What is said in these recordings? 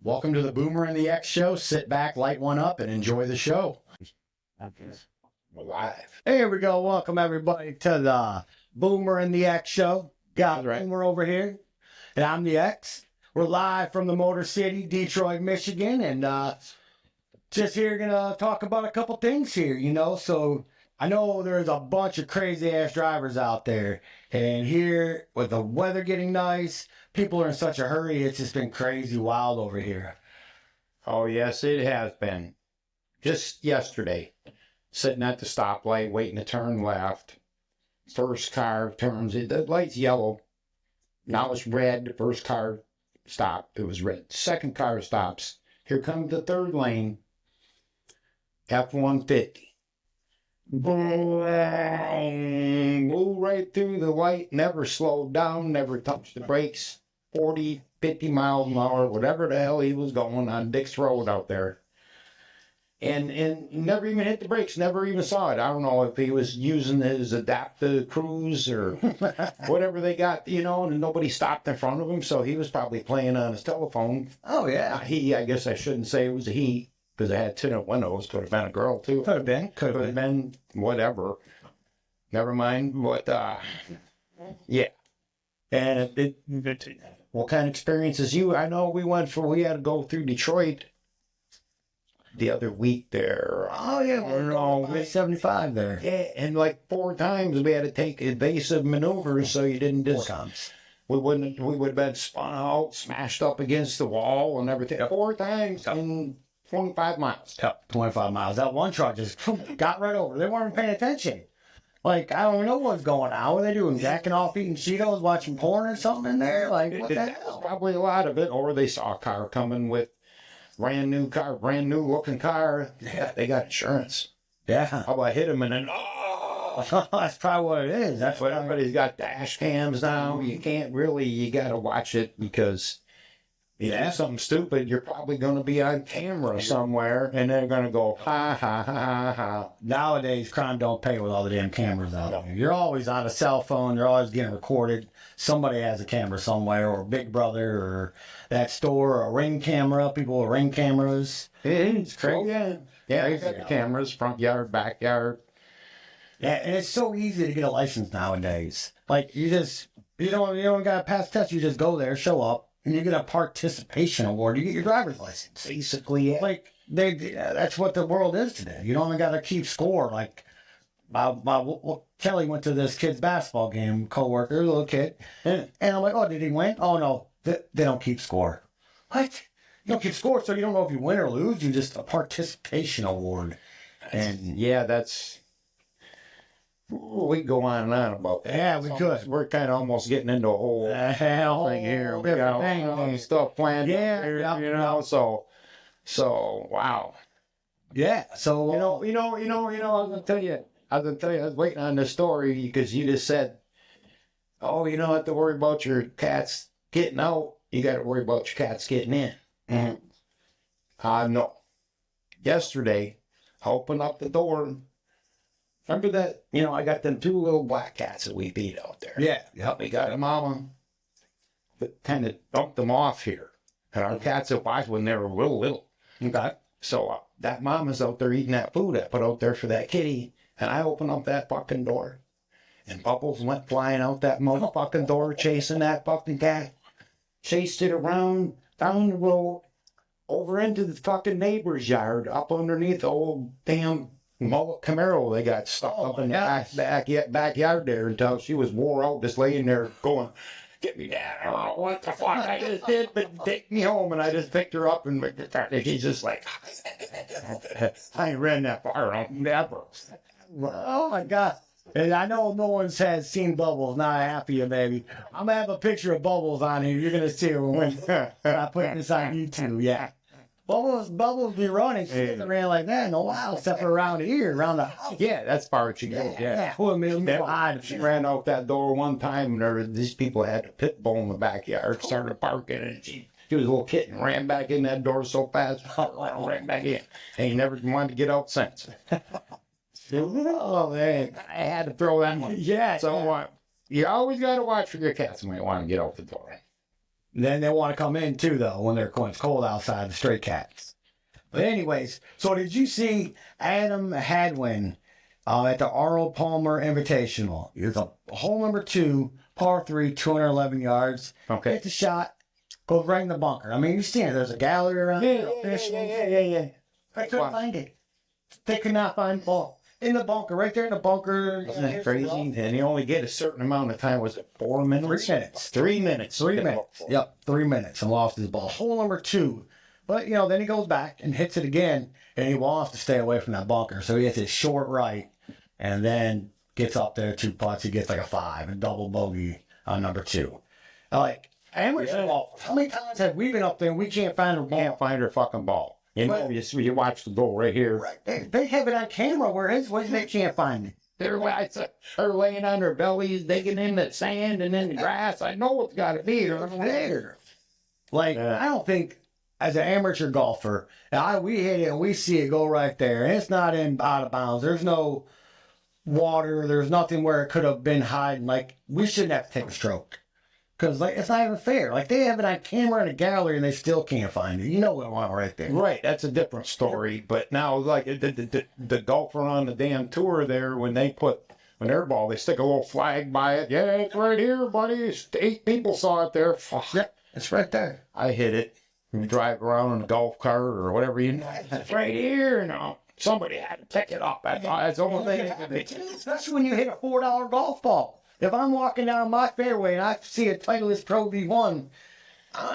Welcome to the Boomer and the X show. Sit back, light one up, and enjoy the show. We're live. Here we go. Welcome everybody to the Boomer and the X show. Got That's right. Boomer over here, and I'm the X. We're live from the Motor City, Detroit, Michigan, and just here gonna talk about a couple things here, So I know there's a bunch of crazy ass drivers out there, and here with the weather getting nice, people are in such a hurry. It's just been crazy wild over here. Oh, yes, it has been. Just yesterday, sitting at the stoplight, waiting to turn left. First car turns, the light's yellow. Now it's red. The first car stopped. It was red. Second car stops. Here comes the third lane. F-150. Boom, blew right through the light, never slowed down, never touched the brakes. 40, 50 miles an hour, whatever the hell he was going on Dix Road out there. And never even hit the brakes, never even saw it. I don't know if he was using his adaptive cruise or whatever they got, and nobody stopped in front of him, so he was probably playing on his telephone. Oh yeah, I guess I shouldn't say it was a he, because I had tinted windows. Could have been a girl, too. could have been. Whatever. Never mind. But, yeah. And what kind of experiences I know we had to go through Detroit the other week there. Oh yeah, we're 75 there. Yeah, and like 4 times we had to take evasive maneuvers so you didn't 4 times. we would have been spun out, smashed up against the wall and everything. 4 times in 25 miles. Yep, 25 miles. That one truck just got right over. They weren't paying attention. Like, I don't know what's going on. What are they doing? Jacking off, eating Cheetos, watching porn or something in there? Like, what the That was hell? probably a lot of it. Or they saw a car coming with brand new looking car. Yeah, they got insurance. Yeah. How about hit him and then, That's probably what it is. That's But what everybody's got dash cams now. You got to watch it because if you do something stupid, you're probably going to be on camera somewhere and they're going to go, ha, ha, ha, ha, ha. Nowadays, crime don't pay with all the damn cameras out there. You're always on a cell phone. You're always getting recorded. Somebody has a camera somewhere, or Big Brother, or that store, or a Ring camera. People with Ring cameras. It's crazy. Yeah, you got the cameras, front yard, backyard. Yeah, and it's so easy to get a license nowadays. Like, you don't got to pass test. You just go there, show up, and you get a participation award. You get your driver's license. Basically, yeah. Like, that's what the world is today. You don't even got to keep score. Like, Kelly went to this kid's basketball game, coworker, little kid, and I'm like, oh, did he win? Oh no, they don't keep score. What? You don't keep score, so you don't know if you win or lose. You just a participation award. And yeah, we go on and on about that. yeah, we could. We're kind of almost getting into a whole Hell, thing here. We got all this stuff planned. Yeah, here, yeah. So wow. Yeah. So I was gonna tell you, I was waiting on this story because you just said, oh, you don't have to worry about your cats getting out. You got to worry about your cats getting in. No. Yesterday, I opened up the door. Remember that? I got them 2 little black cats that we beat out there. yeah. We got a mama that kind of dumped them off here. And our cats have watched when they were real little. Okay. So that mama's out there eating that food I put out there for that kitty. And I opened up that fucking door. And Bubbles went flying out that motherfucking door, chasing that fucking cat. Chased it around, down the road, over into the fucking neighbor's yard, up underneath the old damn mullet Camaro they got stuck up in the backyard there until she was wore out, just laying there going, get me down. I don't know what the fuck I just did, but take me home. And I just picked her up and he's just like, I ain't ran that far on never. Oh my God. And I know no one's seen Bubbles, not half of you, baby. I'm going to have a picture of Bubbles on here. You're going to see her when I put this on YouTube, yeah. Bubbles be running. She hasn't ran like that in a while, except for around here, around the house. Yeah, that's far she goes. Yeah. She ran out that door one time, and these people had a pit bull in the backyard, started barking, and she was a little kitten, ran back in that door so fast, ran back in. And he never wanted to get out since. Oh, man. I had to throw that one. Yeah. So you always got to watch for your cats when you want to get out the door. Then they want to come in too, though, when it's cold outside, the stray cats. But anyways, so did you see Adam Hadwin at the Arnold Palmer Invitational? It was a hole number 2, par 3, 211 yards. Okay. Hit the shot, goes right in the bunker. I mean, you see it. There's a gallery around there. Yeah. I couldn't find it. They could not find the ball. In the bunker, right there in the bunker. Isn't that crazy? And you only get a certain amount of time. Was it 4 minutes? 3 minutes. 3 minutes. 3 minutes. Yep, 3 minutes and lost his ball. Hole number 2. But, then he goes back and hits it again, and he wants to stay away from that bunker. So he hits it short right, and then gets up there 2 putts. He gets like a 5, and double bogey on number 2. Like, amateur golf. How many times have we been up there and we can't find a ball? Can't find her fucking ball. You know, But- you watch the goal right here. Right. They have it on camera where they can't find it. They're laying on their bellies, digging in the sand and in the grass. I know it's got to be there. Like, Yeah. I don't think, as an amateur golfer, we hit it and we see it go right there. And it's not out of bounds. There's no water. There's nothing where it could have been hiding. Like, we shouldn't have to take a stroke. Because, it's not even fair. Like, they have it on camera in a gallery and they still can't find it. You know what went right there. Right, that's a different story. But now, like the golfer on the damn tour there, when their ball, they stick a little flag by it. Yeah, it's right here, buddy. 8 people saw it there. Fuck. Yeah, it's right there. I hit it. You drive around in a golf cart or whatever you know. It's right here. Somebody had to pick it up. That's the only thing. Especially when you hit a $4 golf ball. If I'm walking down my fairway and I see a Titleist Pro V1,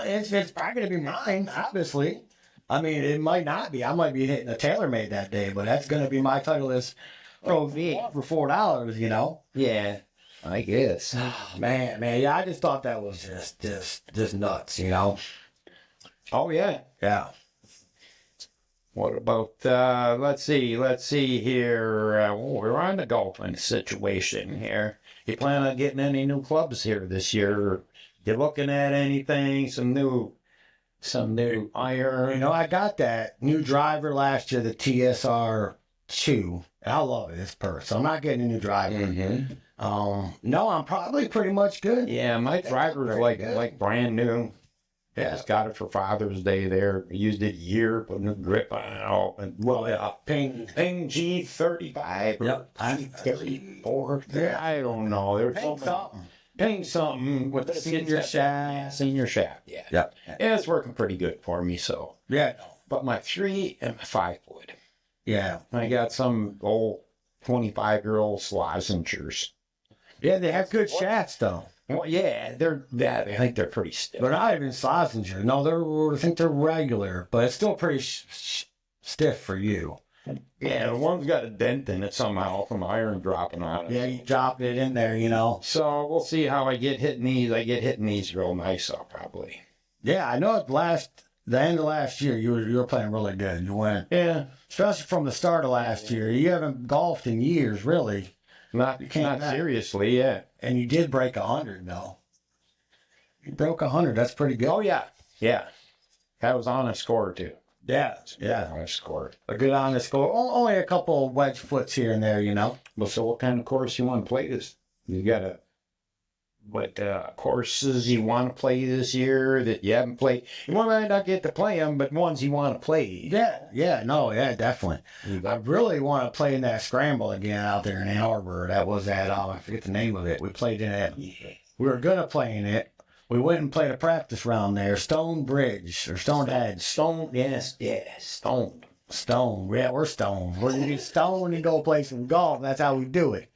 it's probably going to be mine, obviously. I mean, it might not be. I might be hitting a TaylorMade that day, but that's going to be my Titleist Pro V for $4, Yeah, I guess. Man, yeah, I just thought that was just nuts, Oh, yeah. Yeah. What about, let's see here. We're on the golfing situation here. You plan on getting any new clubs here this year? You looking at anything? Some new iron? I got that new driver last year, the TSR 2. I love it. It's perfect. So I'm not getting a new driver. Mm-hmm. No, I'm probably pretty much good. Yeah, my driver's like brand new. Yeah. Just got it for Father's Day there. Used it a year, put a new grip on it all. And Ping. G35 or Yep. G34. Yeah, I don't know. There's paying something with the senior shaft. Senior shaft, yeah. Yep. Yeah, it's working pretty good for me, so. Yeah. But my 3 and my 5 wood. Yeah. I got some old 25-year-old Slazengers. Yeah, they have good shafts though. Well, yeah, I think they're pretty stiff. They're not even Slazenger. No, I think they're regular, but it's still pretty stiff for you. Yeah, the one's got a dent in it somehow from iron dropping on it. Yeah, you drop it in there, So we'll see how I get hitting these. I get hitting these real nice, I'll probably. Yeah, I know the end of last year, you were playing really good. You went, Yeah. especially from the start of last year. You haven't golfed in years, really. Not can't- seriously, yeah. And you did break 100, though. You broke 100. That's pretty good. Oh, yeah. Yeah. That was on a score, too. Yeah. On a score. A good honest score. Only a couple wedge foots here and there, Well, so what kind of course you want to play this? You got what courses you want to play this year that you haven't played? You might not get to play them, but ones you want to play. Yeah, definitely. I really want to play in that scramble again out there in Ann Arbor. That was I forget the name of it. We played in it. We were going to play in it. We went and played a practice round there. Stone Bridge or Stone Edge. Stone. Yeah, we're stoned. We're going to get stoned and go play some golf. That's how we do it.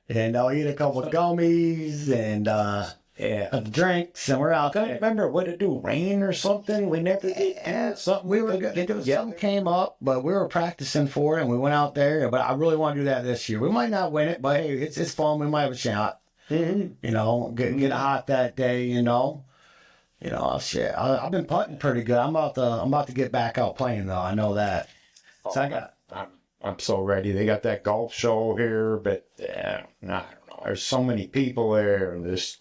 And I'll eat a couple of gummies and drinks, and we're out I there. remember what it do, rain or something? We never did something. We were good. Something came up, but we were practicing for it, and we went out there. But I really want to do that this year. We might not win it, but hey, it's fun. We might have a shot. Mm-hmm. Get hot that day. Shit. I've been putting pretty good. I'm about to get back out playing though. I know that. So I got. I'm so ready. They got that golf show here, but I don't know. There's so many people there, and this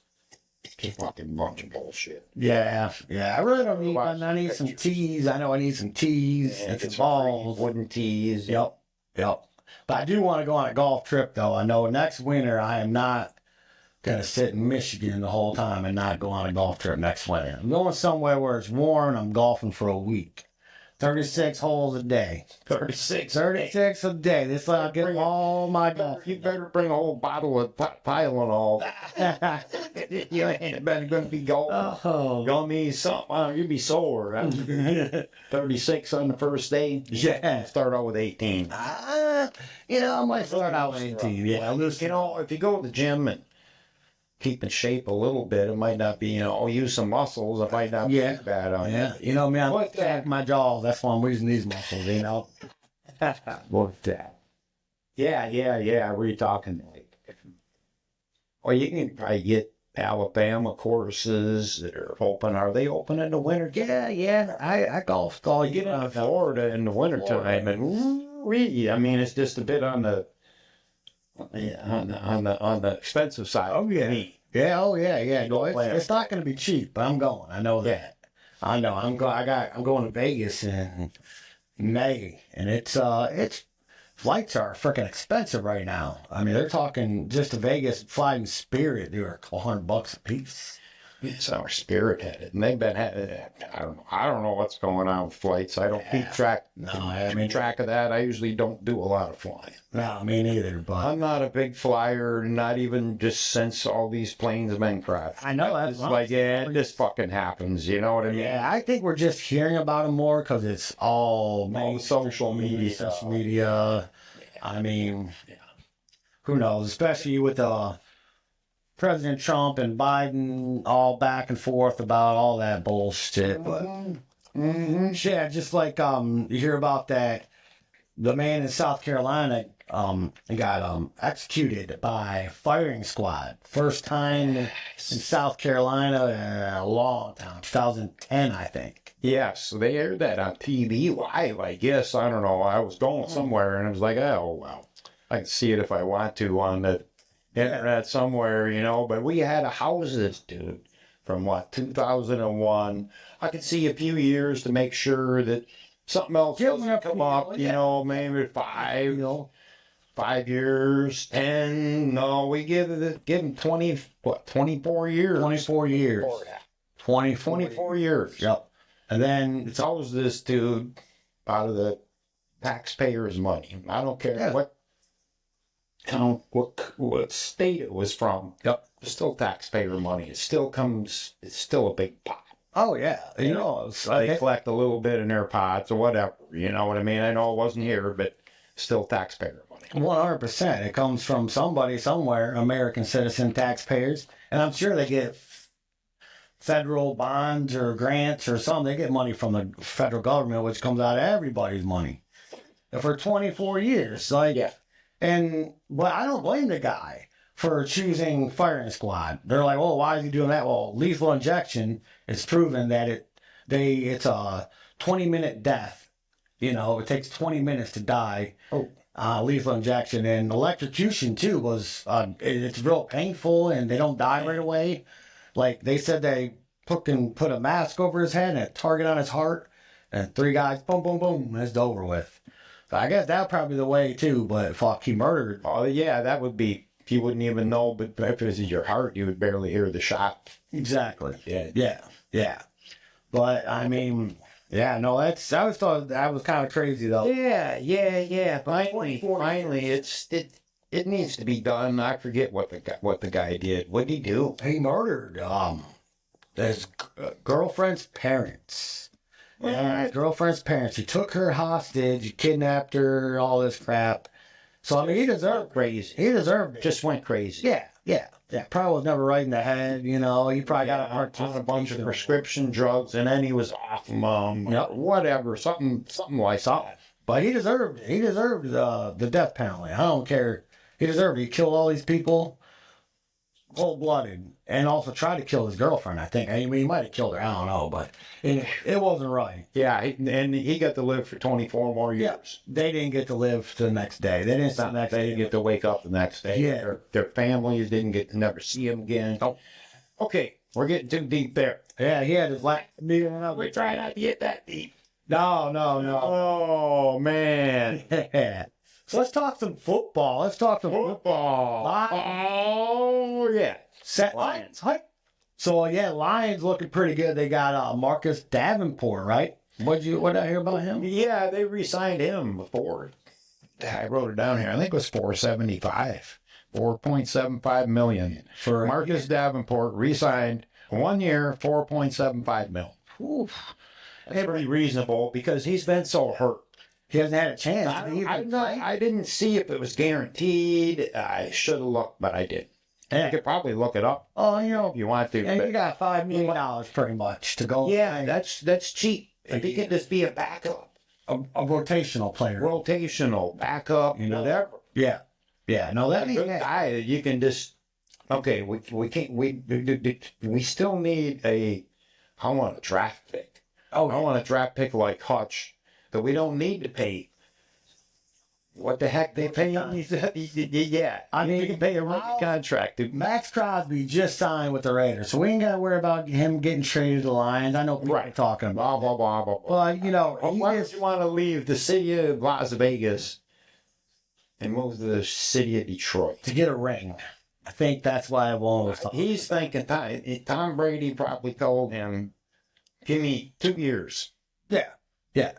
fucking bunch of bullshit. Yeah. I really don't need. I need some tees. I know I need some tees and some balls. Wooden tees. Yep. But I do want to go on a golf trip though. I know next winter I am not gonna sit in Michigan the whole time and not go on a golf trip next winter. I'm going somewhere where it's warm and I'm golfing for a week. 36 holes a day. 36 a day. This I'll get all my golf. You better bring a whole bottle of Tylenol. You ain't been going to be golfing. Oh. You'll need something. You'll be sore. 36 on the first day. Yeah. Start out with 18. I might start out with 18. Yeah. You know, if you go to the gym and keep in shape a little bit, it might not be, use some muscles. It might not be too bad on Yeah. you. Man, What's that? my jaw. That's why I'm using these muscles, What's that? Yeah. What are you talking like? Or you can probably get Alabama courses that are open. Are they open in the winter? Yeah. I golfed all You get year. into Florida in the wintertime, and it's just a bit on the expensive side. Oh, yeah. Yeah. No, plan. it's not going to be cheap, but I'm going. I know that. I know. I'm going to Vegas in May, and it's flights are freaking expensive right now. I mean, they're talking just to Vegas flying Spirit. They're $100 a piece. It's our Spirit headed, and they've been. I don't know what's going on with flights. I don't keep track. No, I mean, track of that. I usually don't do a lot of flying. no, me neither. But I'm not a big flyer, not even just since all these planes have been crashed. I know that's It's like, this fucking happens. You know what I mean? yeah, I think we're just hearing about them more because it's all social media. Social media. I mean, who knows? Especially with President Trump and Biden all back and forth about all that bullshit. But yeah, just like you hear about that, the man in South Carolina got executed by firing squad. First time in South Carolina in a long time, 2010, I think. Yes, they aired that on TV live, I guess. I don't know. I was going somewhere and I was like, oh, well, I can see it if I want to on the internet somewhere, But we had houses, dude, from 2001. I could see a few years to make sure that something else doesn't come up, maybe 5 years, 10. No, we give them 24 years. 24 years. 24 years. Yep. And then It's always this dude out of the taxpayers' money. I don't care what town, what state it was from. Yep. It's still taxpayer money. It's still a big pot. oh yeah, it's like They collect a little bit in their pots or whatever. You know what I mean? I know it wasn't here, but still taxpayer money. 100%. It comes from somebody somewhere, American citizen taxpayers, and I'm sure they get federal bonds or grants or something. They get money from the federal government, which comes out of everybody's money for 24 years. But I don't blame the guy for choosing firing squad. They're like, well, why is he doing that? Well, lethal injection is proven that it's a 20-minute death. It takes 20 minutes to die. Lethal injection, and electrocution too was it's real painful, and they don't die right away. Like they said, they put a mask over his head and a target on his heart, and 3 guys, boom, boom, boom, it's over with. So I guess that'd probably be the way too. But fuck, he murdered. Oh yeah, that would be. You wouldn't even know, but if it was your heart, you would barely hear the shot. Exactly. Yeah. Yeah. But I mean, yeah, no, I always thought that was kind of crazy though. Yeah. Finally, it needs to be done. I forget what the guy did. What did he do? He murdered his girlfriend's parents. Yeah, his girlfriend's parents. He took her hostage. He kidnapped her. All this crap. So I mean, he deserved Crazy. He deserved it. Just went crazy. Yeah. Probably was never right in the head. He probably got on a bunch of prescription drugs, and then he was off them. Yep. Whatever, something like that. But he deserved it. He deserved the death penalty. I don't care. He deserved it. He killed all these people, cold-blooded, and also tried to kill his girlfriend, I think. I mean, he might have killed her. I don't know, but it wasn't right. Yeah, and he got to live for 24 more years. They didn't get to live to the next day. They didn't Get to wake up the next day. Yeah. Their families didn't get to never see him again. Nope. Okay, we're getting too deep there. Yeah, he had his last. We try not to get that deep. No. Oh man. So let's talk some football. Football. Oh yeah. Set Lions. So yeah, Lions looking pretty good. They got Marcus Davenport, right? What did I hear about him? Yeah, they re-signed him before. I wrote it down here. I think it was 475, 4.75 million For Marcus Davenport re-signed 1 year, 4.75 mil. Oof. That's pretty reasonable because he's been so hurt. He hasn't had a chance to even play. I didn't see if it was guaranteed. I should have looked, but I didn't. Yeah. You could probably look it up Oh, you know, if you want to. and but- you got $5 million pretty much to go. yeah, that's cheap. If he can just be a backup, a rotational player. rotational backup, You know, whatever. Yeah. Yeah. No, that A good ain't guy that you can just. Okay, we can't. We still need a. I want a draft pick. Oh, I want a draft pick like Hutch that we don't need to pay. What the heck they pay him? Yeah, I mean, you can pay a rookie how- contract. Dude. Max Crosby just signed with the Raiders, so we ain't got to worry about him getting traded to the Lions. I know people are Right. talking about. Blah blah blah blah. blah. Well, you know, he Why would just- you want to leave the city of Las Vegas and move to the city of Detroit? to get a ring. I think that's why I won't. He's thinking Tom Brady probably told him, "Give me 2 years. Yeah. Yeah.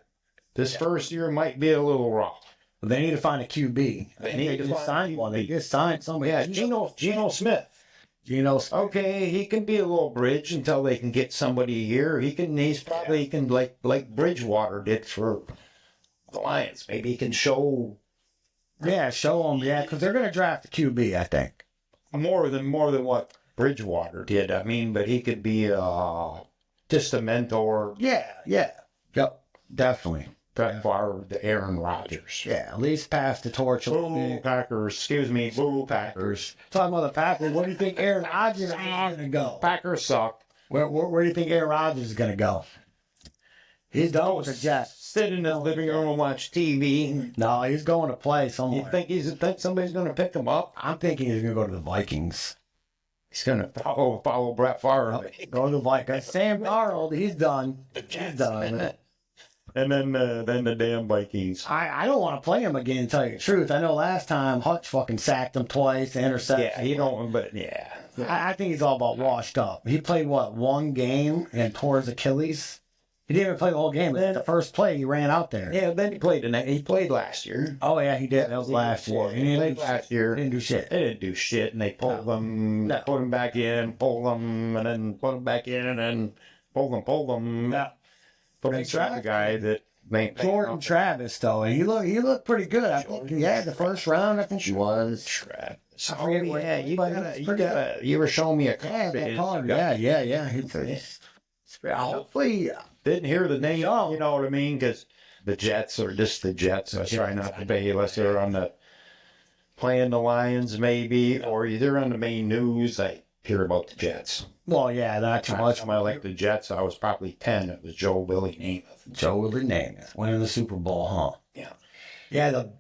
This first year might be a little rough." They need to find a QB. They need to just find sign a one. They QB. just signed somebody. Yeah, Geno Smith. Okay, he can be a little bridge until they can get somebody here. He's probably can like Bridgewater did for the Lions. Maybe he can show Yeah, show them. Yeah, because they're going to draft a QB, I think. more than what Bridgewater did. I mean, but he could be just a mentor. Yeah. Yeah. Yep. Definitely. That far to Aaron Rodgers. Yeah. At least pass the torch a little Boo bit. Packers, excuse me, boo Packers. Talking about the Packers, where do you think Aaron Rodgers is going to go? Packers suck. Where do you think Aaron Rodgers is going to go? He's done with the Jets. Sit in the living room and watch TV. No, he's going to play You somewhere. think somebody's going to pick him up? I'm thinking he's going to go to the Vikings. He's going to follow Brett Favre. Go to the Vikings. Sam Darnold, he's done. He's done. And then the damn Vikings. I don't want to play him again, to tell you the truth. I know last time Hutch fucking sacked him twice, intercepted. Yeah, he don't. But yeah, I think he's all about washed up. He played, what, one game and tore his Achilles? He didn't even play the whole game. The first play, he ran out there. yeah. Then he played last year. Oh, yeah, he did. That was last year. He played last year. He didn't do shit. They didn't do shit, and they pulled them, No. put him back in, pulled them, and then put him back in, and then pulled them. No. But they tried the guy that they Jordan Travis, though, and he looked pretty good. I think he had the first round. I think he was. Travis. I Oh forget what- yeah, you but gotta, it's you pretty gotta. You were showing me a Yeah, card. that card. Yeah. Hopefully, Didn't hear the name. No. You know what I mean? Because the Jets are just the Jets. I try not to pay unless they're on the playing the Lions, maybe, or either on the main news. I hear about the Jets. well, yeah, not too Last much. time I liked the Jets, I was probably 10. It was Joe Willie Namath. Joe Willie Namath winning the Super Bowl, huh? Yeah. Yeah, the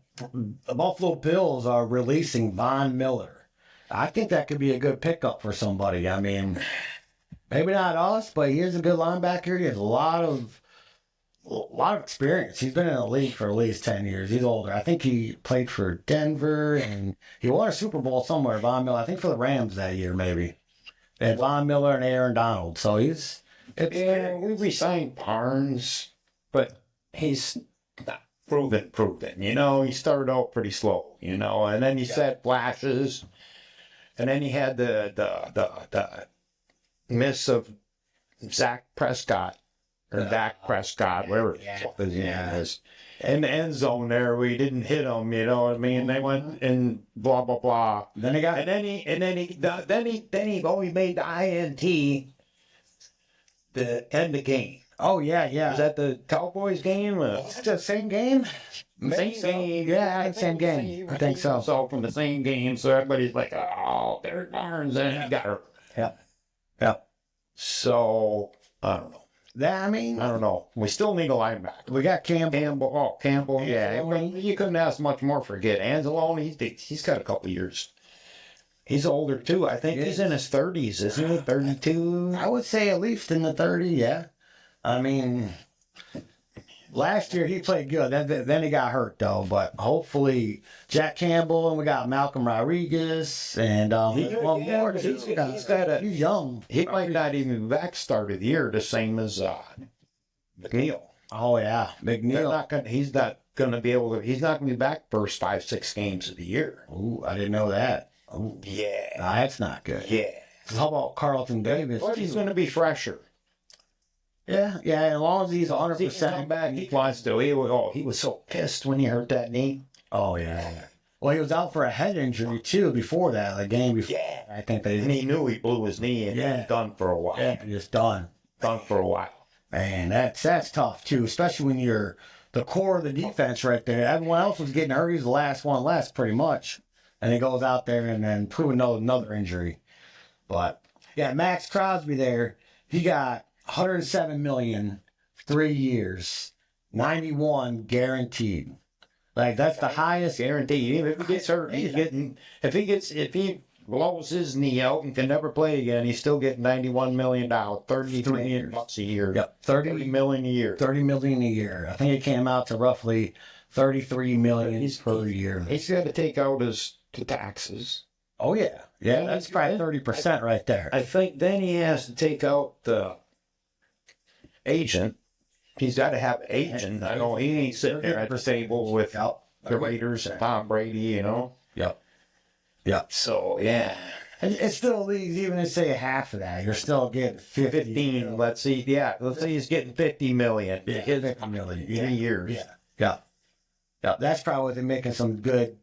Buffalo Bills are releasing Von Miller. I think that could be a good pickup for somebody. I mean, maybe not us, but he is a good linebacker. He has a lot of experience. He's been in the league for at least 10 years. He's older. I think he played for Denver, and he won a Super Bowl somewhere, Von Miller. I think for the Rams that year, maybe. They had Von Miller and Aaron Donald. So Yeah, we re-signed Barnes, but he's not proven. You know, he started out pretty slow, you know, and then he said flashes, and then he had the miss of Zach Prescott or Dak Prescott, whatever his name is, in the end zone there. We didn't hit him, you know what I mean? They went and blah blah blah. then he got And then he made the INT to end the game. Oh yeah. Was that the Cowboys game? It's the same game? Same game. Yeah, same game. I think so. So from the same game, so everybody's like, "Oh, Derek Barnes," and he got hurt. Yeah. So I don't know. I mean, I don't know. We still need a linebacker. we got Campbell. Campbell. Yeah, Anzalone. you couldn't ask much more for Get Anzalone. He's got a couple years. He's older too. I think he's in his 30s, isn't he? 32. I would say at least in the 30, yeah. I mean, Last year he played good. Then he got hurt though. But hopefully Jack Campbell and we got Malcolm Rodriguez and one more. He's young. He might not even be back start of the year the same as McNeil. Oh yeah, McNeil. He's not gonna be able to. He's not gonna be back first 5-6 games of the year. Ooh, I didn't know that. Ooh, Yeah, nah, that's not good. yeah. How about Carlton Davis? But he's gonna be fresher. Yeah, as long as he's He's come 100%. back. He wants to. He was so pissed when he hurt that knee. Oh yeah. Well, he was out for a head injury too before that, the game before. Yeah, I think they. and he knew he blew his knee, and Yeah. he's done for a while. Yeah, just done. Done for a while. Man, that's tough too, especially when you're the core of the defense right there. Everyone else was getting hurt. He's the last one left, pretty much. And he goes out there and then proving another injury. But yeah, Max Crosby there, he got 107 million, 3 years, 91 guaranteed. Like that's the highest. Guaranteed. Even if he gets hurt, he's getting. If he blows his knee out and can never play again, he's still getting $91 million, 33 years. bucks a year. Yep, 30 million a year. 30 million a year. I think it came out to roughly 33 million per year. He's got to take out his taxes. Oh yeah, that's probably 30% right there. I think then he has to take out the agent. He's got to have an agent. I know he ain't sitting there at the table with the Raiders and Tom Brady, you know. Yep. So yeah, It still leaves, even if say half of that, you're still getting 15. Let's see. Yeah, let's say he's getting 50 million. Yeah, His 50 million. 3 years. Yeah. That's probably what they're making some good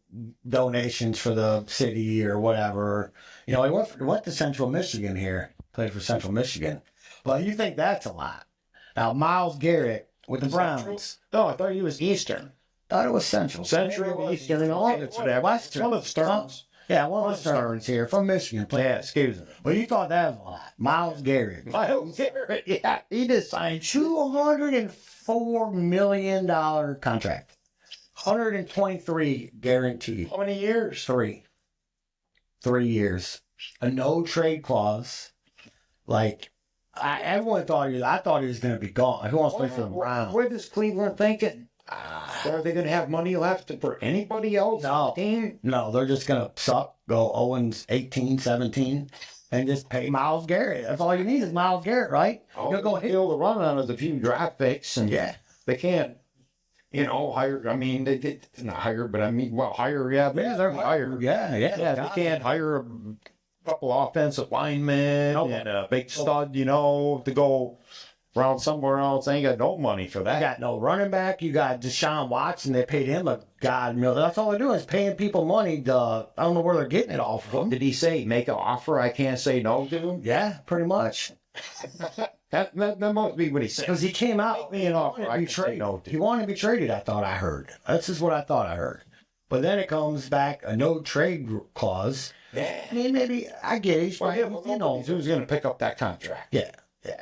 donations for the city or whatever. You know, he went to Central Michigan here, played for Central Michigan. But you think that's a lot. Now, Myles Garrett with the Browns. No, I thought he was Eastern. Thought it was Central. Central, Eastern, and all. It's whatever. Western. One of the Stearns. Yeah, one of the Stearns here from Michigan. Yeah, excuse me. Well, you thought that was a lot. Myles Garrett. Myles Garrett, yeah, he just signed $204 million contract. 123 guaranteed. how many years? 3 years. A no trade clause. Like, everyone thought I thought he was going to be gone. Who wants to play for the Browns? What is Cleveland thinking? Are they going to have money left for anybody else on the team? No, they're just going to suck, go 0-18, 17, and just pay Myles Garrett. That's all you need is Myles Garrett, right? You'll go he'll the run on is a few draft picks, and Yeah. they can't, hire. I mean, they not hire, but I mean, hire. Yeah, Yeah, they're hire. Yeah. They can't hire a couple offensive linemen Nope. and a big stud, to go around somewhere else. They ain't got no money for You that. got no running back. You got Deshaun Watson. They paid him a god million. That's all they're doing is paying people money. I don't know where they're getting it all from. Did he say make an offer I can't say no to? Yeah, pretty much. That must be what he said. Because he came out Me an offer I be can say traded. no to. He wanted to be traded. I thought I heard. That's just what I thought I heard. But then it comes back a no trade clause. Yeah. I mean, maybe I get it. He's Well, probably, who's going to pick up that contract? yeah.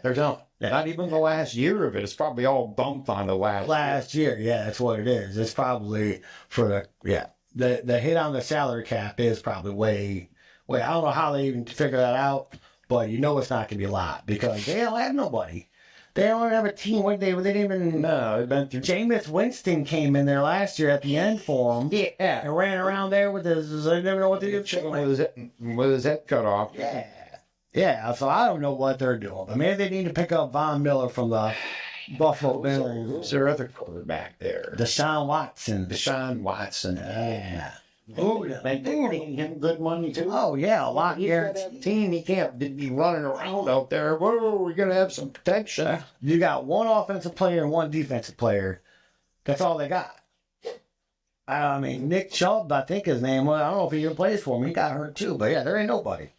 There's not. Yeah. Not even the last year of it. It's probably all dumped on the Last year, yeah, that's what it is. It's probably for the hit on the salary cap is probably way. I don't know how they even figure that out, but it's not going to be a lot because they don't have nobody. They don't have a team. They didn't even. No, they've been through. Jameis Winston came in there last year at the end for him. Yeah. And ran around there with his. I never know what to do. With his head cut off. Yeah, so I don't know what they're doing. But maybe they need to pick up Von Miller from the Buffalo Bills. Who's their other quarterback there? Deshaun Watson. Deshaun Watson. Yeah. They paying him good money too. Oh, yeah, a lot He's got guaranteed. that team. He can't be running around out there. Whoa, we're gonna have some protection. You got one offensive player and one defensive player. That's all they got. I mean, Nick Chubb, I think his name was. I don't know if he even plays for him. He got hurt too, but yeah, there ain't nobody.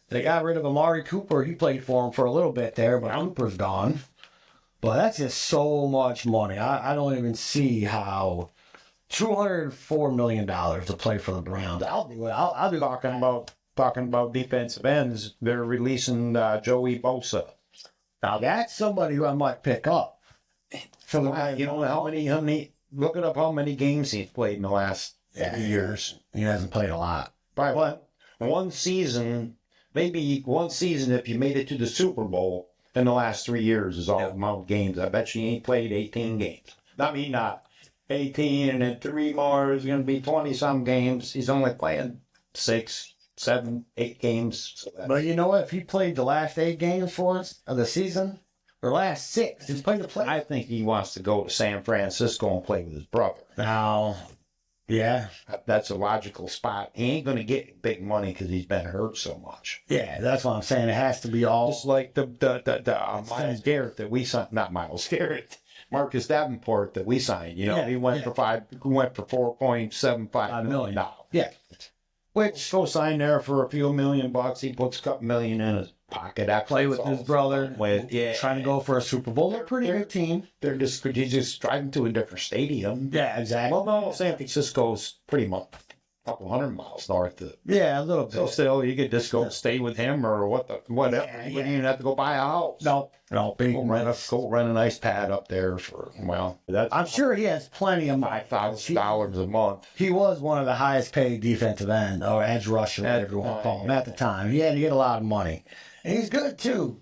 They got rid of Amari Cooper. He played for him for a little bit there, but Cooper's gone. But that's just so much money. I don't even see how $204 million to play for the Browns. I'll do it. I'll do Talking about defensive ends, they're releasing Joey Bosa. Now that's somebody who I might pick up. So how many? Look it up. How many games he's played in the last 3 years? He hasn't played a lot. Probably one season. Maybe one season if you made it to the Super Bowl in the last 3 years is all the amount of games. I bet you he ain't played 18 games. I mean, not 18, and then 3 more is going to be 20-some games. He's only playing 6, 7, 8 games. So But you know what? If he played the last 8 games for us of the season, or last 6, he's played the play. I think he wants to go to San Francisco and play with his brother. Now, yeah. That's a logical spot. He ain't going to get big money because he's been hurt so much. Yeah, that's what I'm saying. It has to be all. Just like the Miles Garrett that we signed, not Miles Garrett, Marcus Davenport that we signed. You know, Yeah, he went for $4.75 million. Yeah. Which go sign there for a few $1,000,000. He puts a couple million in his pocket. Play with his brother. Yeah, Trying to go for a Super Bowl. They're a pretty good team. he's just driving to a different stadium. Yeah, exactly. Well, no, San Francisco's pretty much a couple 100 miles north of. Yeah, a little bit. So still, you could just go stay with him or whatever. Yeah, You wouldn't even have to go buy a house. No, big. Go rent a nice pad up there for, well, that's I'm sure he has plenty of money. $5,000 a month. He was one of the highest paid defensive end or edge rusher, whatever you want to call him, at the time. He had to get a lot of money. And he's good too.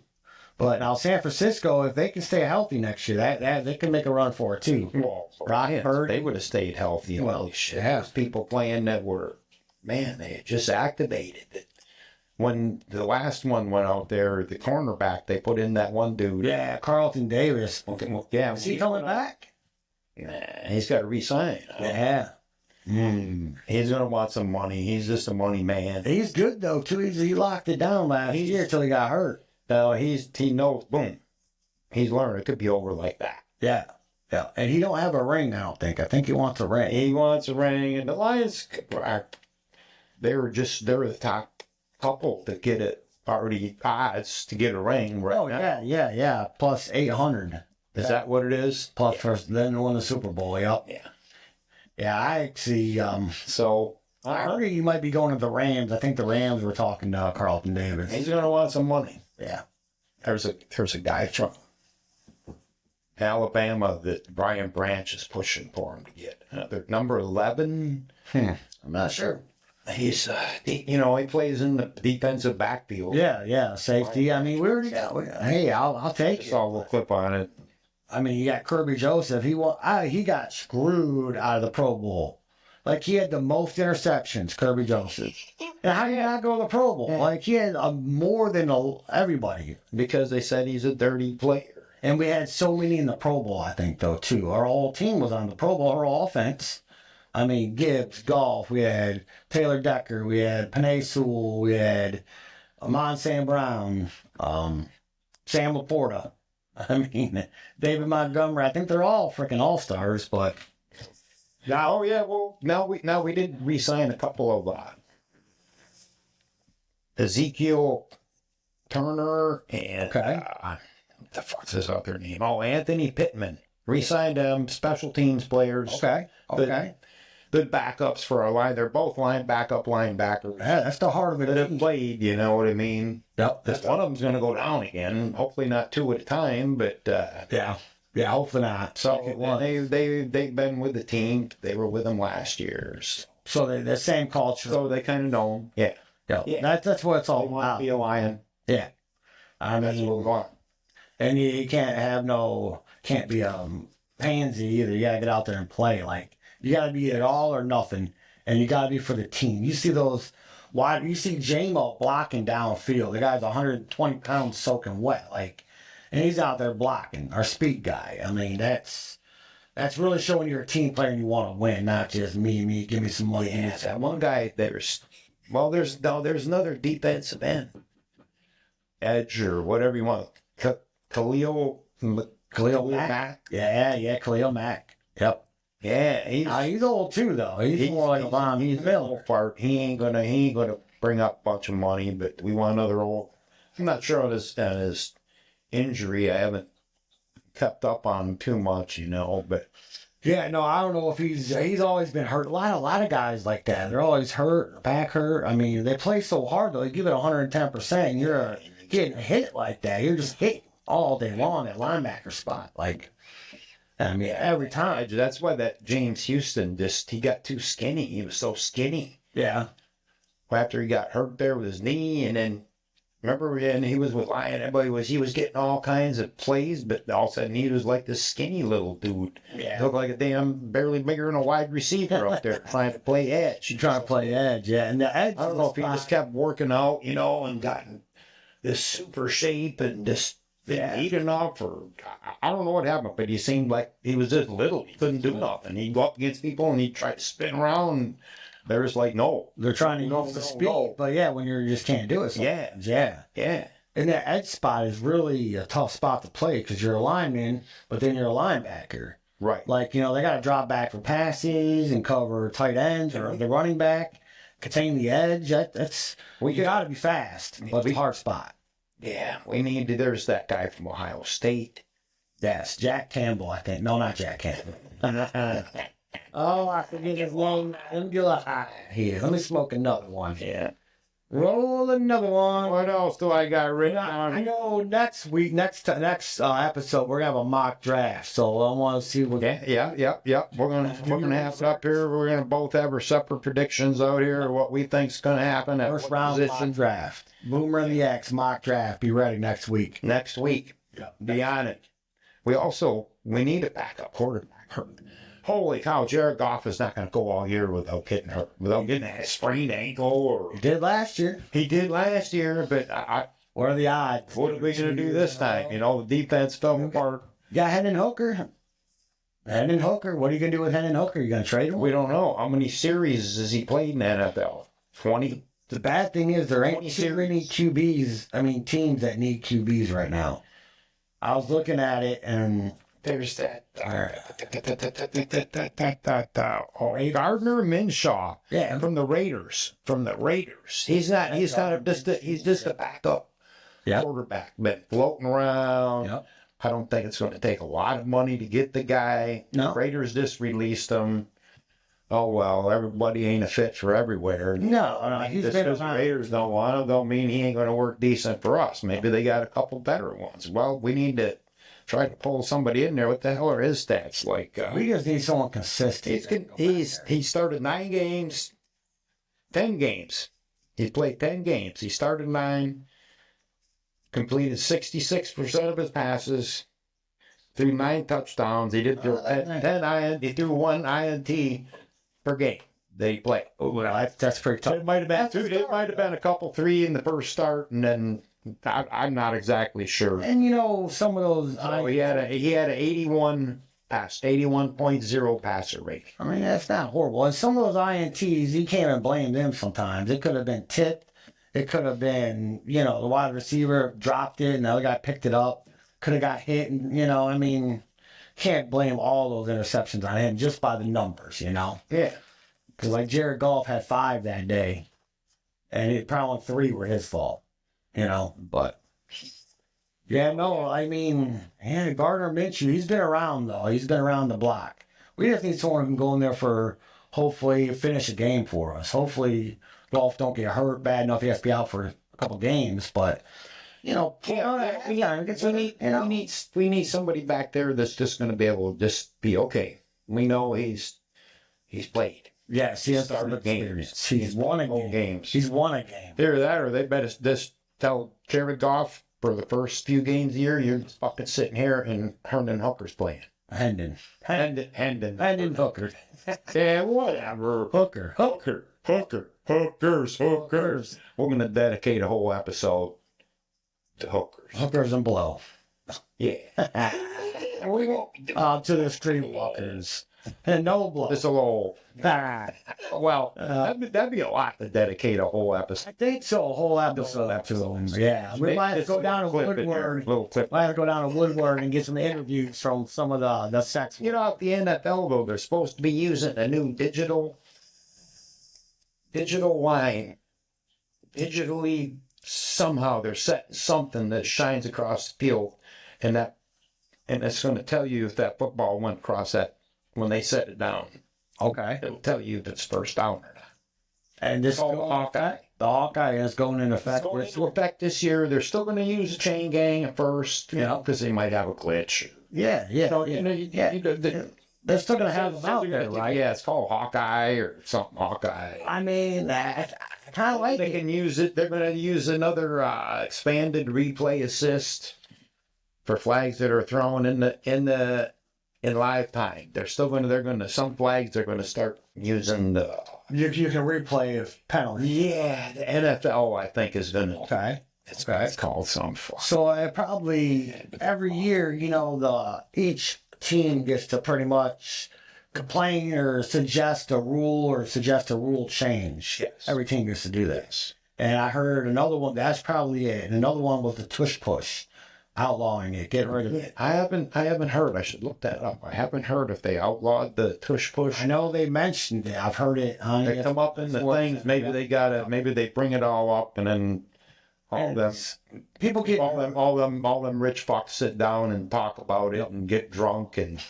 But now San Francisco, if they can stay healthy next year, that they can make a run for it too. Well, Rock Purdy. they would have stayed healthy. Well, Holy shit. yeah. There's people playing that were, man, they had just activated it. When the last one went out there, the cornerback, they put in that one dude. Yeah, Carlton Davis. Yeah. Is he coming back? Yeah, he's got to resign. Yeah. He's going to want some money. He's just a money man. He's good though too. He locked it down last year till he got hurt. No, he knows, boom. He's learned it could be over like that. Yeah. Yeah. And he don't have a ring, I don't think. I think he wants a ring. He wants a ring, and the Lions, they're the top couple to get it, already odds to get a ring right Oh now. yeah. Plus 800. Is that what it is? Plus first, then won the Super Bowl. Yep. Yeah. Yeah, I see. So I heard he might be going to the Rams. I think the Rams were talking to Carlton Davis. he's going to want some money. Yeah. There's a guy from Alabama that Brian Branch is pushing for him to get. They're number 11. I'm not sure. He's, he plays in the defensive backfield. Yeah. Safety. I mean, we already got. Hey, I'll take Just it. saw a little clip on it. I mean, you got Kirby Joseph. He got screwed out of the Pro Bowl. Like, he had the most interceptions, Kirby Joseph. And how did he not go to the Pro Bowl? Like, he had more than everybody. Because they said he's a dirty player. And we had so many in the Pro Bowl, I think, though, too. Our whole team was on the Pro Bowl, our offense. I mean, Gibbs, Goff, we had Taylor Decker, we had Penei Sewell, we had Amon Sam Brown, Sam Laporta. I mean, David Montgomery. I think they're all freaking all-stars, but... Now we did re-sign a couple of Ezekiel Turner and Okay. what the fuck's his other name? Oh, Anthony Pittman. Re-signed them, special teams players. Okay. Good backups for our line. They're both backup linebackers Yeah, that's the heart of that have it. played. You know what I mean? Yep. One of them's going to go down again. Hopefully not 2 at a time, but Yeah, hopefully not. so It was. they've been with the team. They were with them last year, So they're the same culture. so they kind of know 'em. Yeah. Yeah. That's what it's They all want to about. be a Lion. Yeah. I That's what we mean, want. and you can't be pansy either. You gotta get out there and play. Like, you gotta be it all or nothing, and you gotta be for the team. You see you see J-Mo blocking downfield. The guy's 120 pounds soaking wet, like, and he's out there blocking. Our speed guy. I mean, that's really showing you're a team player and you want to win, not just me, give me some money. Yeah, that one guy. There's another defensive end, edge or whatever you want. Khalil Mack. Yeah, Khalil Mack. Yep. Yeah, He's old too, though. He's more like a Von Miller. Fart. He ain't gonna bring up a bunch of money, but we want another old. I'm not sure on his injury. I haven't kept up on him too much, but Yeah, no, I don't know if he's always been hurt. A lot of guys like that. They're always hurt, back hurt. I mean, they play so hard though. You give it 110%. You're getting hit like that. You're just hit all day long at linebacker spot. Like, I mean, every time. that's why that James Houston he got too skinny. He was so skinny Yeah. after he got hurt there with his knee, and then Remember, and he was with Lion. He was getting all kinds of plays, but all of a sudden he was like this skinny little dude. Yeah. He looked like a damn barely bigger than a wide receiver up there trying to play edge. She trying to play edge, yeah. And the edge, I don't know if he just kept working out, and gotten this super shape and just been eating off, or I don't know what happened, but he seemed like he was just little. He couldn't do nothing. He'd go up against people and he'd try to spin around. And they're just like, no. they're trying to use the speed, but yeah, when you just can't do it. Sometimes. Yeah. And that edge spot is really a tough spot to play because you're a lineman, but then you're a linebacker. Right. Like, they got to drop back for passes and cover tight ends or the running back, contain the edge. You got to be fast, but it's a hard spot. Yeah, there's that guy from Ohio State. Yes, Jack Campbell, I think. No, not Jack Campbell. Oh, I forget his name. Here, let me smoke another one. Yeah. Roll another one. What else do I got written down? I know next episode we're gonna have a mock draft, so I want to see what. Yeah. We're gonna have it up here. We're gonna both have our separate predictions out here of what we think's gonna happen at First what round position. mock draft. Boomer and the X mock draft. Be ready next week. Next week. Yeah. Be on it. We need a backup quarterback. Holy cow, Jared Goff is not going to go all year without getting hurt, without getting a sprained ankle. Or He did last year. he did last year, but What are the odds? what are we going to do this time? The defense fell apart. You got Hendon Hooker. Hendon Hooker. What are you gonna do with Hendon Hooker? You gonna trade him? We don't know. How many series has he played in the NFL? 20? The bad thing is there ain't 20 too many teams that need QBs right now. I was looking at it and There's that. Alright. Gardner Minshew. Yeah. From the Raiders. He's just a backup quarterback. Been floating around. Yep. I don't think it's going to take a lot of money to get the guy. No. Raiders just released him. Oh, well, everybody ain't a fit for everywhere. No, he's Just been because the around. Raiders don't want him, don't mean he ain't going to work decent for us. Maybe they got a couple better ones. Well, we need to try to pull somebody in there. What the hell are his stats like? We just need someone consistent. He started 9 games, 10 games. He played 10 games. He started 9, completed 66% of his passes, threw 9 touchdowns. He did 10 he threw 1 INT per game they played. Oh, well, that's pretty tough. It might have been a couple 3 in the first start, and then I'm not exactly sure. And some of those. So he had a 81.0 passer rate. I mean, that's not horrible. And some of those INTs, you can't even blame them sometimes. It could have been tipped. It could have been, the wide receiver dropped it and the other guy picked it up. Could have got hit. And, I mean, can't blame all those interceptions on him just by the numbers, Yeah. Because like Jared Goff had 5 that day. And it probably 3 were his fault, But, yeah, no, I mean, Gardner Minshew, he's been around, though. He's been around the block. We just need someone who can go in there for, hopefully, finish a game for us. Hopefully, Goff don't get hurt bad enough he has to be out for a couple games, but, We need somebody back there that's just going to be able to just be okay. We know he's played. yes, he has Started games. games. He's won a Whole game. games. He's won a game. Either that, or they better just tell Jared Goff for the first few games of the year, you're just fucking sitting here and Hendon Hooker's playing. Hendon Hooker. Yeah, whatever. Hookers. We're going to dedicate a whole episode to hookers. Hookers and blow. Yeah. We won't be doing To the streetwalkers. And no blow. this all. I Well, that'd be a lot to dedicate a whole episode. think so, a whole episode to him. Yeah, we might have to go down to Woodward. Little clip. Might have to go down to Woodward and get some interviews from some of the sex. At the NFL, though, they're supposed to be using a new digital line. Digitally, somehow they're setting something that shines across the field, and it's going to tell you if that football went across that when they set it down. Okay. It'll tell you if it's first down or not. And this Oh, Hawkeye. the Hawkeye is going into It's effect. going into effect this year. They're still going to use a chain gang at first, Yeah. because they might have a glitch. Yeah. So, they're still gonna have them out there, right? Yeah, it's called Hawkeye or something. Hawkeye. I mean, I kind of like They it. can use it. They're going to use another expanded replay assist for flags that are thrown in live time. They're going to some flags they're going to start using the You can replay if penalty. yeah, the NFL I think is going to Okay. it's called some So probably every year, each team gets to pretty much complain or suggest a rule change. Yes. Every team gets to do that. Yes. And I heard another one. That's probably it. And another one was the tush push, outlawing it, getting rid of it. I haven't heard. I should look that up. I haven't heard if they outlawed the tush push. I know they mentioned it. I've heard it. They come up in the things. Maybe they bring it all up and then all them People get all them rich fucks sit down and talk about it and get drunk and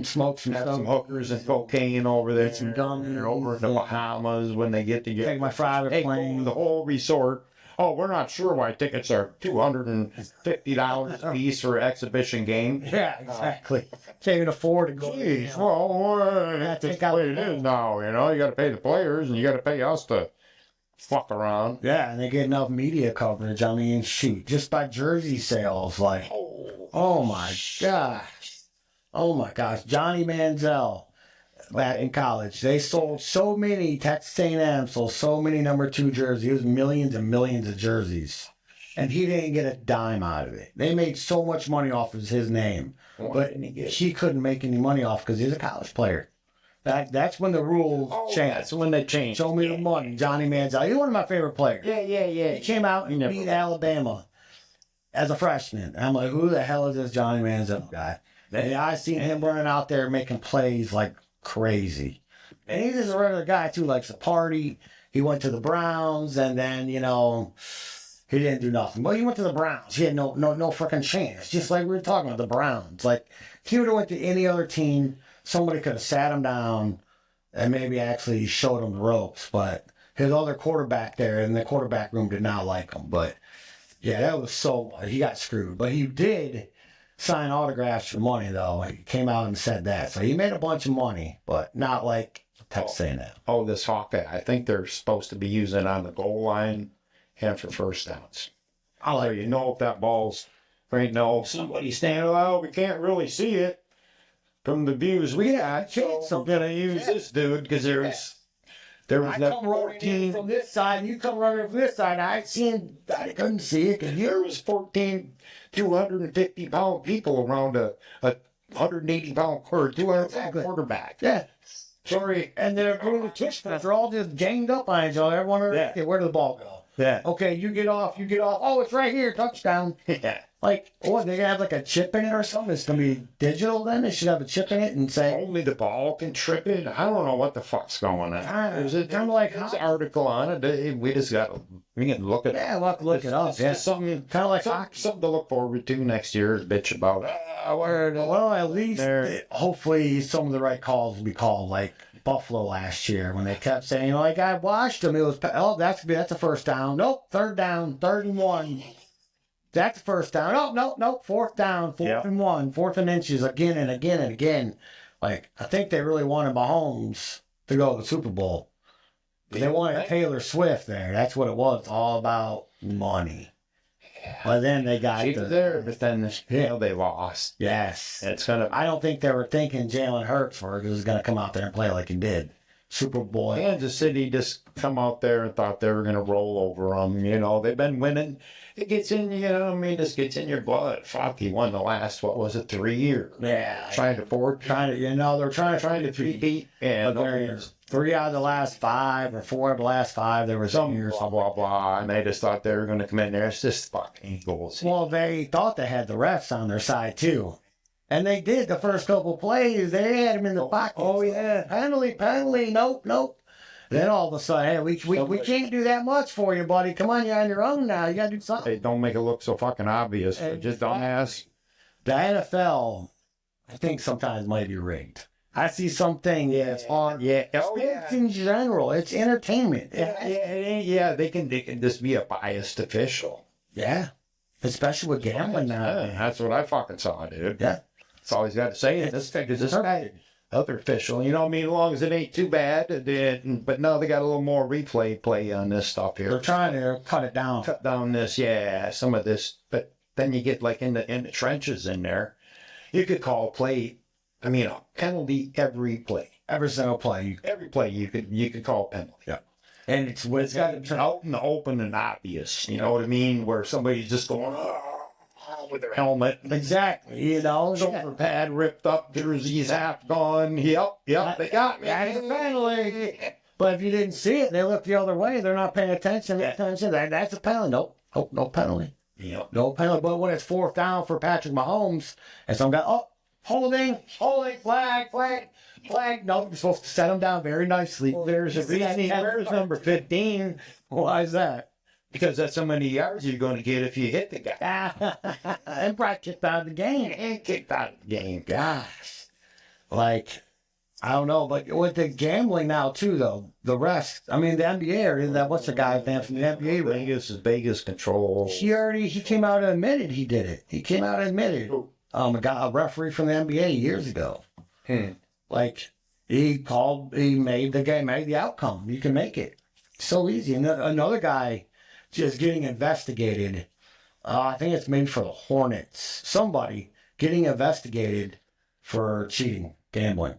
smoke some have stuff. some hookers and cocaine over there. Some gum. They're over in the Bahamas when they get together. Take my private Hey, plane. the whole resort. Oh, we're not sure why tickets are $250 a piece for exhibition game. Yeah, exactly. Can't even afford to go. Geez, well, that's take the out way the it is now. You got to pay the players and you got to pay us to fuck around. Yeah, and they get enough media coverage. I mean, shoot, just by jersey sales, like, oh my gosh, Johnny Manziel, back in college, they sold so many. Texas A&M sold so many number 2 jerseys. It was millions and millions of jerseys, and he didn't get a dime out of it. They made so much money off of his name, but he couldn't make any money off because he's a college player. That's when the rules changed. That's when they changed. Show me the money, Johnny Manziel. He's one of my favorite players. Yeah. He came out and beat Alabama as a freshman. And I'm like, who the hell is this Johnny Manziel guy? And I seen him running out there making plays like crazy. And he's just a regular guy too, likes to party. He went to the Browns and then, he didn't do nothing. But he went to the Browns. He had no freaking chance. Just like we were talking about the Browns. Like, if he would have went to any other team, somebody could have sat him down and maybe actually showed him the ropes. But his other quarterback there in the quarterback room did not like him. But yeah, that was he got screwed. But he did sign autographs for money, though. He came out and said that. So he made a bunch of money, but not like Texas A&M. Oh, this Hawkeye. I think they're supposed to be using it on the goal line and for first downs. I So like you know if that ball's right now, somebody standing out, we can't really see it from the views we got. So I'm gonna use this dude because there was I that come running in 14. from this side, and you come running from this side. I couldn't see it. And There was 14 250-pound people around a 180-pound or 200-pound quarterback. yeah. Sorry. And they're doing the tush pass. They're all just ganged up on each other. Everyone, okay, where did the ball go? Yeah. Okay, you get off. Oh, it's right here. Touchdown. Yeah. Like, what, they gonna have like a chip in it or something? It's gonna be digital then? They should have a chip in it and say, Only the ball can trip it. I don't know what the fuck's going on. There's kinda like there's an article on it. We just we can look at it. yeah, we'll have to look it up. It's Yeah. just something Kind of like hockey. something to look forward to next year. Bitch about Well, at least, There. hopefully, some of the right calls will be called, like Buffalo last year when they kept saying, like, I watched them. It was, that's a first down. Nope, third down, 3rd and 1. That's a first down. Nope, 4th down, 4th and 1, 4th and inches again and again and again. Like, I think they really wanted Mahomes to go to the Super Bowl. They wanted Taylor Swift there. That's what it was. It's all about money. But then they got She was there, but then they lost. yes. It's gonna. I don't think they were thinking Jalen Hurts was going to come out there and play like he did. Super Bowl. Kansas City just come out there and thought they were gonna roll over them. They've been winning. It gets in. This gets in your blood. Fuck, he won the last 3 years. Yeah. Trying to They're trying to beat and But there's 3 out of the last 5 or 4 of the last 5. There was some years. blah blah blah, and they just thought they were gonna come in there. It's just fucking Eagles. Well, they thought they had the refs on their side too. And they did the first couple plays. They had him in the pocket. Oh, yeah. Penalty. Nope. Then all of a sudden, hey, we can't do that much for you, buddy. Come on, you're on your own now. You got to do something. They don't make it look so fucking obvious. They're just dumbass. The NFL, I think sometimes might be rigged. I see something that's on. Yeah. Sports in general, it's entertainment. Yeah. They can just be a biased official. Yeah. Especially with gambling now. Yeah, that's what I fucking saw, dude. Yeah. That's all he's got to say. This guy other official. You know what I mean? As long as it ain't too bad. But no, they got a little more replay play on this stuff here. They're trying to cut it down. Cut down this, yeah, some of this. But then you get like in the trenches in there. You could call a play. I mean, a penalty every play. Every single play. Every play you could call a penalty. Yeah. And it's got to turn Out in the open and obvious. You know what I mean? Where somebody's just going with their helmet. exactly, you know. Shoulder pad ripped up, jerseys half gone. Yep, they got me. That's a penalty. But if you didn't see it, they look the other way. They're not paying attention. That's a penalty. Nope, no penalty. Yep. No penalty. But when it's fourth down for Patrick Mahomes, and some guy, holding, flag. No, you're supposed to set him down very nicely. Well, there's a reason. Where's number 15? Why is that? Because that's how many yards you're going to get if you hit the guy. And Brock kicked out of the game. And kicked out of the game. Gosh. Like, I don't know, but with the gambling now, too, though, the rest, I mean, the NBA, or that, what's the guy's name from the NBA? Vegas control. He came out and admitted he did it. He came out and admitted. A referee from the NBA years ago. Like, he made the outcome. You can make it. So easy. And another guy just getting investigated. I think it's maybe for the Hornets. Somebody getting investigated for cheating, gambling.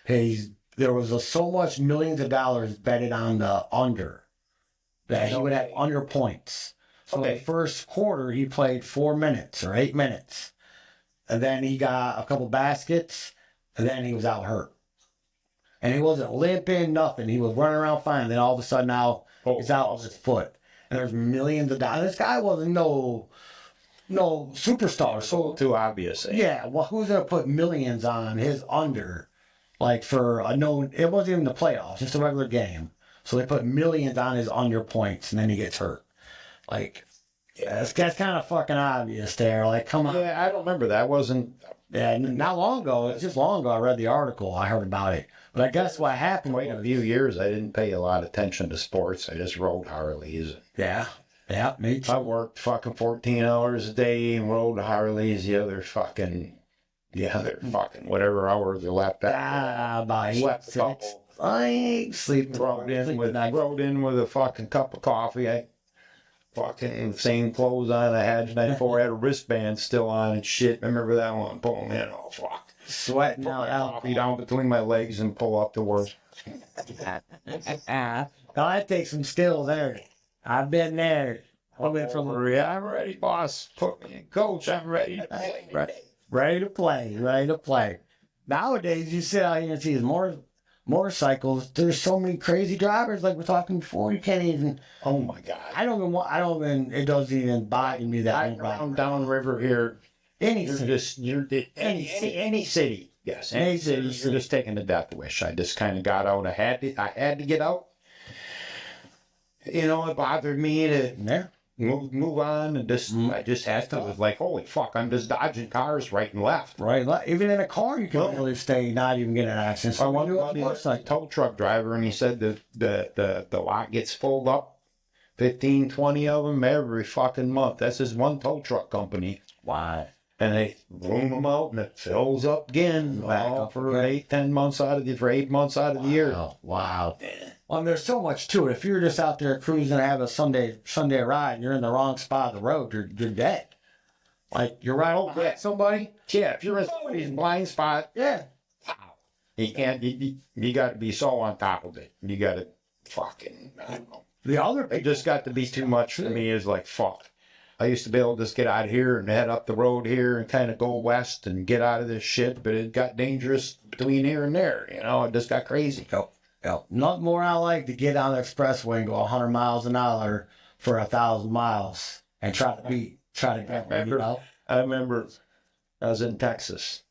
There was so much millions of dollars betted on the under that he would have under points. So the first quarter he played 4 minutes or 8 minutes, and then he got a couple baskets, and then he was out hurt. And he wasn't limping, nothing. He was running around fine. Then all of a sudden now he's out on his foot. And there's millions of dollars. This guy wasn't no superstar. So Too obvious. yeah, well, who's gonna put millions on his under, like for a known? It wasn't even the playoffs, just a regular game. So they put millions on his under points, and then he gets hurt. Like, yeah, that's kind of fucking obvious there. Like, come on. Yeah, I don't remember that. Wasn't. Yeah, not long ago. It's just long ago. I read the article. I heard about it. But I guess what happened? Wait a few years, I didn't pay a lot of attention to sports. I just rode Harleys. Yeah, me too. I worked fucking 14 hours a day and rode Harleys. The other fucking whatever hours you left out. By Slept a couple. I ain't sleeping. Rode in with a fucking cup of coffee. I fucking same clothes on I had the night before. I had a wristband still on and shit. Remember that one? Boom, fuck. Sweating Put my out. coffee down between my legs and pull up to work. Now that takes some skill there. I've been there. I've been from I'm ready, boss. Put me in, coach. I'm ready to play. ready to play. Nowadays, you sit out here and see these motorcycles. There's so many crazy drivers, like we're talking before. You can't even. Oh my god! I don't even. It doesn't even bother me that. I'm downriver here. Any city. Yes, any city. You're just taking the death wish. I just kind of got out. I had to get out. You know, it bothered me to move on, and I just had to. It was like, holy fuck! I'm just dodging cars right and left. Right, even in a car, you can really stay not even get in an accident. So I went to a tow truck driver, and he said the lot gets filled up, 15, 20 of them every fucking month. That's his one tow truck company. Wow. And they room them out, and it fills up again for 8 months out of the year. Wow. Well, there's so much to it. If you're just out there cruising and have a Sunday ride, and you're in the wrong spot of the road, you're dead. Like, you're right over somebody. Yeah, if you're in somebody's blind spot, Yeah. you can't. You got to be so on top of it. You got to fucking. I don't know. The other It just got to be too much for me. Is like fuck. I used to be able to just get out of here and head up the road here and kind of go west and get out of this shit, but it got dangerous between here and there. You know, it just got crazy. Nothing more I like to get on the expressway and go 100 miles an hour for 1,000 miles and try to get, you know? I remember I was in Texas,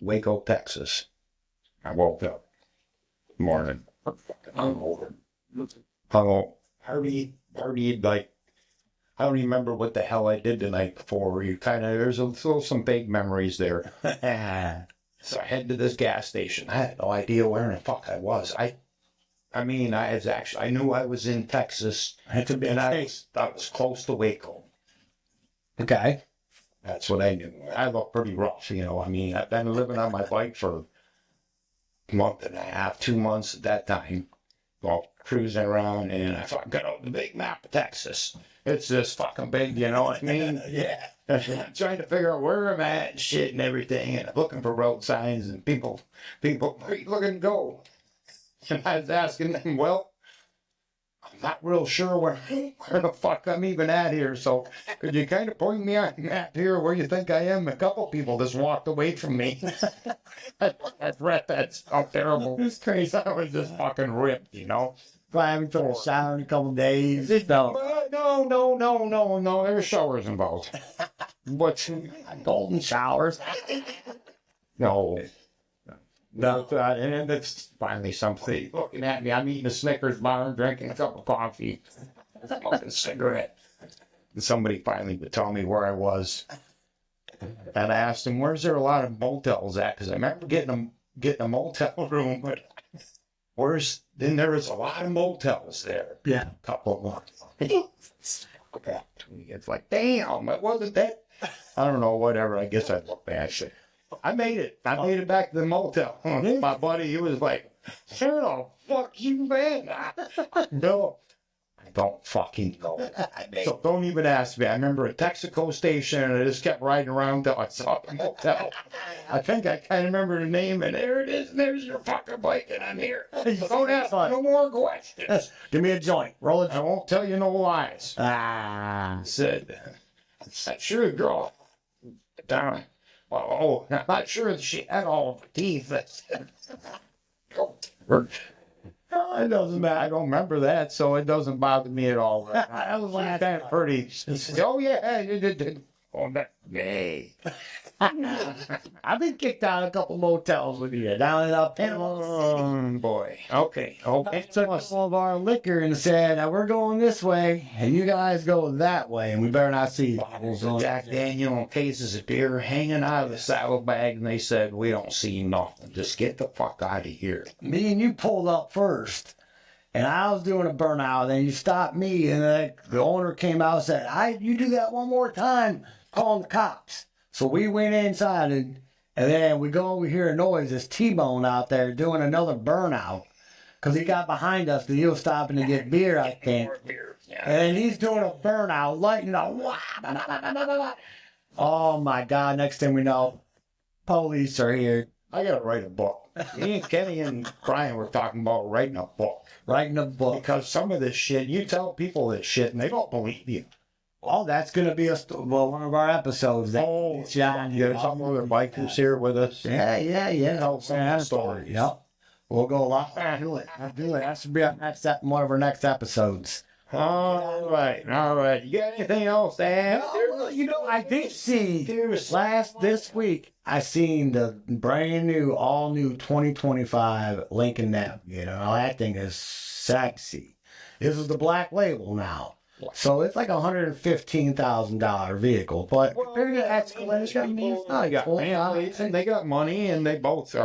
Waco, Texas. I woke up morning, hungover. Partied like, I don't even remember what the hell I did the night before. There's some vague memories there. So I head to this gas station. I had no idea where in the fuck I was. I knew I was in Texas. And I was close to Waco. Okay. That's what I knew. I looked pretty rough, you know. I mean, I've been living on my bike for month and a half, 2 months at that time. Well, cruising around, and I fucking got out the big map of Texas. It's this fucking big, you know what I mean? Yeah. I'm trying to figure out where I'm at and shit and everything, and I'm looking for road signs and people, where you looking to go? And I was asking them, well, I'm not real sure where the fuck I'm even at here, so could you kind of point me on the map here where you think I am? A couple people just walked away from me. That's so terrible. It's crazy. I was just fucking ripped, you know? I haven't took a shower in a couple days. No, no, there's showers involved. But Golden showers. no. No, and then it's finally something looking at me. I'm eating a Snickers bar, drinking a cup of coffee, smoking a cigarette. And somebody finally would tell me where I was. And I asked him, where's there a lot of motels at? Because I remember getting a motel room, but then there was a lot of motels there. Yeah. A couple of them. It's like, damn, it wasn't that. I don't know, whatever. I guess I look bad. I made it. I made it back to the motel. My buddy, he was like, where the fuck you been? No, I don't fucking know. So don't even ask me. I remember at Texaco Station, and I just kept riding around till I saw the motel. I think I kind of remember the name, and there it is. There's your fucking bike, and I'm here. So don't ask no more questions. Give me a joint. Roll I it. won't tell you no lies. Ah. I said, that's sure, girl. Down. Well, I'm not sure that she had all the teeth. It doesn't matter. I don't remember that, so it doesn't bother me at all. I was like, Kind of pretty. Oh, yeah, you did. Oh, that. Hey. I've been kicked out of a couple motels with you down in Panama City. Oh, boy. Okay. Okay. Took us all of our liquor and said, now we're going this way, and you guys go that way, and we better not see bottles on Jack Daniel and cases of beer hanging out of the saddlebag, and they said, we don't see nothing. Just get the fuck out of here. Me and you pulled up first, and I was doing a burnout, and you stopped me, and the owner came out and said, you do that one more time, call the cops. So we went inside, and then we go over hear a noise. It's T-Bone out there doing another burnout, because he got behind us, because he was stopping to get beer, I think. And he's doing a burnout, lighting up. Oh my God, next thing we know, police are here. I gotta write a book. Me and Kenny and Brian were talking about writing a book. Writing a book. Because some of this shit, you tell people this shit and they don't believe you. Oh, that's going to be one of our episodes. Oh, John, you got some other bikers here with us. Yeah. Tell some stories. Yep. We'll go a lot. Do it. That should be one of our next episodes. All right. You got anything else to add? Well, I did see this week. I seen the brand new, all new 2025 Lincoln Navigator. That thing is sexy. This is the black label now. So it's like a $115,000 vehicle, but compared to Escalade, They got families and they got money, and they both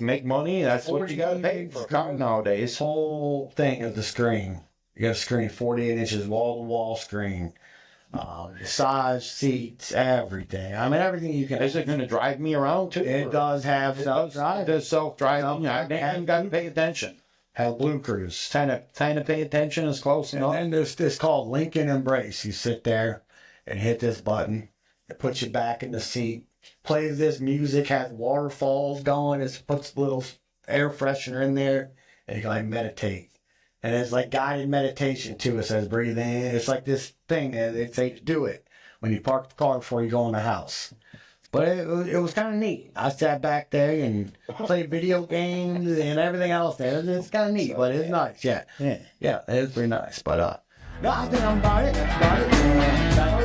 make money. That's what you got to pay for a car nowadays. This whole thing is the screen. You got a screen, 48 inches, wall-to-wall screen, massage seats, everything. Everything you can. Is it going to drive me around too? It does have self-drive. It does self-driving. I haven't got to pay attention. Have Blue Cruise. Kind of pay attention is close And enough. then there's this called Lincoln Embrace. You sit there and hit this button. It puts you back in the seat. Plays this music, has waterfalls going. It puts a little air freshener in there. And you can like meditate. And it's like guided meditation too. It says breathe in. It's like this thing that they say to do it when you park the car before you go in the house. But it was kind of neat. I sat back there and played video games and everything else there. It's kind of neat, but it's nice. Yeah, it's pretty nice. But no, I think I'm about it. That's about it.